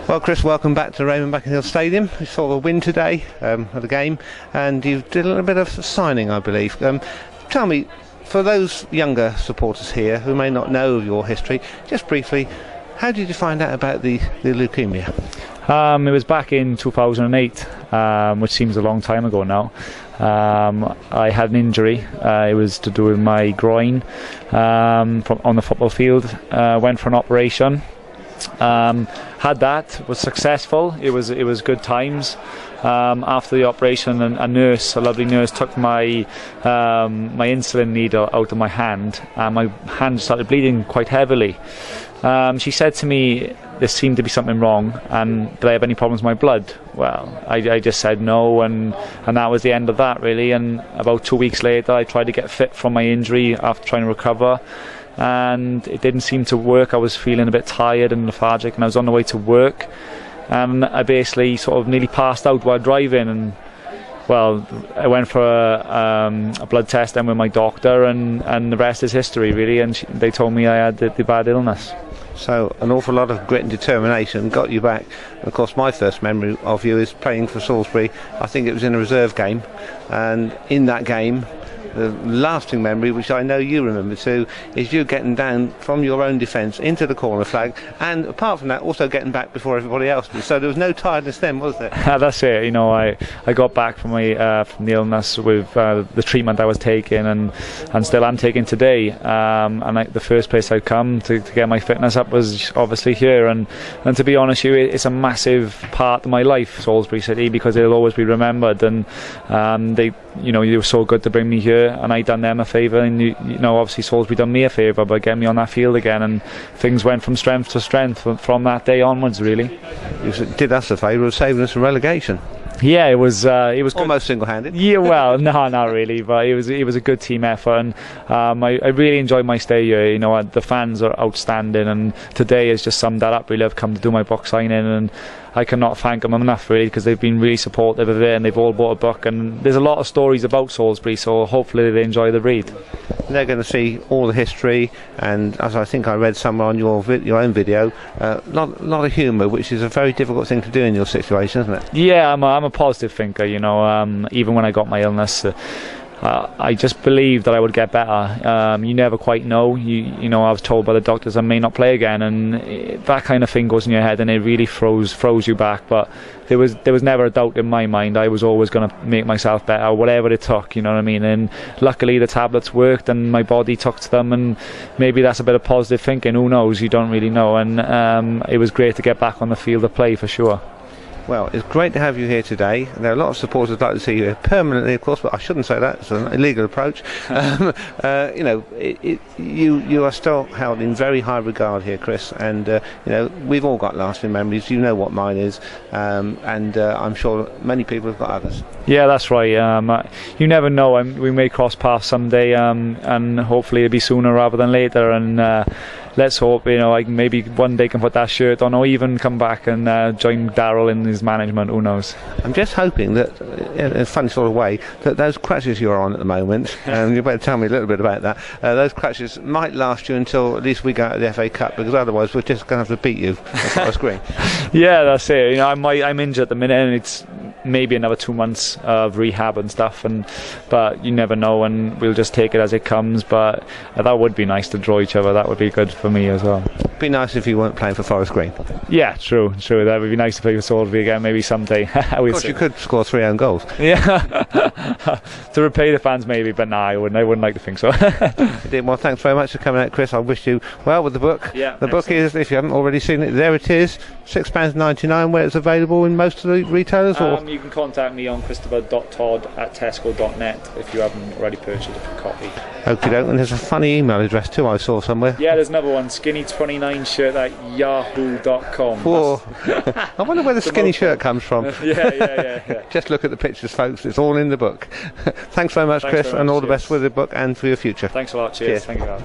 Well, Chris, welcome back to Raymond Buckingham Stadium. You saw the win today of the game, and you did a little bit of signing, I believe. Tell me, for those younger supporters here who may not know of your history, just briefly, how did you find out about the leukemia? It was back in 2008, which seems a long time ago now. I had an injury. It was to do with my groin on the football field. Went for an operation. Had that, was successful. It was good times. After the operation, a lovely nurse, took my insulin needle out of my hand, and my hand started bleeding quite heavily. She said to me, there seemed to be something wrong, and did I have any problems with my blood? Well, I just said no, and that was the end of that, really. And about 2 weeks later, I tried to get fit from my injury after trying to recover, and it didn't seem to work. I was feeling a bit tired and lethargic, and I was on the way to work, and I basically sort of nearly passed out while driving. And well, I went for a blood test then with my doctor, and the rest is history, really. And they told me I had the bad illness. So an awful lot of grit and determination got you back. And of course, my first memory of you is playing for Salisbury. I think it was in a reserve game, and in that game, the lasting memory, which I know you remember too, is you getting down from your own defence into the corner flag, and apart from that, also getting back before everybody else did. So there was no tiredness then, was there? That's it. You know, I got back from from the illness with the treatment I was taking, and still am taking today. And the first place I'd come to get my fitness up was obviously here. And to be honest with you, it's a massive part of my life, Salisbury City, because it'll always be remembered. And they were so good to bring me here, and I done them a favour, and obviously Salisbury done me a favour by getting me on that field again, and things went from strength to strength from that day onwards, really. You did us a favour of saving us from relegation. Yeah, it was almost good. single-handed. Yeah, well, no, not really, but it was a good team effort, and I really enjoyed my stay here. You know, the fans are outstanding, and today has just summed that up. Really, I've come to do my book signing, and I cannot thank them enough, really, because they've been really supportive of it, and they've all bought a book, and there's a lot of stories about Salisbury, so hopefully they enjoy the read. They're going to see all the history, and as I think I read somewhere on your own video, a lot of humour, which is a very difficult thing to do in your situation, isn't it? Yeah, I'm a positive thinker. Even when I got my illness, I just believed that I would get better. You never quite know. I was told by the doctors I may not play again, and that kind of thing goes in your head, and it really froze you back. But there was never a doubt in my mind. I was always going to make myself better, whatever it took. You know what I mean? And luckily the tablets worked, and my body took to them. And maybe that's a bit of positive thinking. Who knows? You don't really know. And it was great to get back on the field to play, for sure. Well, it's great to have you here today. There are a lot of supporters who'd like to see you here permanently, of course, but I shouldn't say that. It's an illegal approach. You are still held in very high regard here, Chris, and we've all got lasting memories. You know what mine is, and I'm sure many people have got others. Yeah, that's right. You never know. We may cross paths someday, and hopefully it'll be sooner rather than later. And let's hope I maybe one day can put that shirt on, or even come back and join Darryl in his management. Who knows? I'm just hoping that, in a funny sort of way, that those crutches you're on at the moment, you better tell me a little bit about that, those crutches might last you until at least we go out of the FA Cup, because otherwise we're just going to have to beat you across the screen. Yeah, that's it. I'm injured at the minute, and it's maybe another 2 months of rehab and stuff, but you never know, and we'll just take it as it comes. But that would be nice to draw each other. That would be good for me as well. It'd be nice if you weren't playing for Forest Green. Yeah, true. That would be nice to play for Salisbury again, maybe someday. Of course, you could score 3 own goals. Yeah, to repay the fans maybe, but no, I wouldn't like to think so. Well, thanks very much for coming out, Chris. I wish you well with the book. Yeah, the book is, if you haven't already seen it, there it is, £6.99, where it's available in most of the retailers. You can contact me on christopher.todd@tesco.net if you haven't already purchased a copy. Okie doke, and there's a funny email address too I saw somewhere. Yeah, there's another one, skinny29shirt@yahoo.com. Whoa. I wonder where the skinny shirt comes from. Yeah. Just look at the pictures, folks. It's all in the book. Thanks very much, Chris, and all the best with the book and for your future. Thanks a lot. Cheers. Thank you.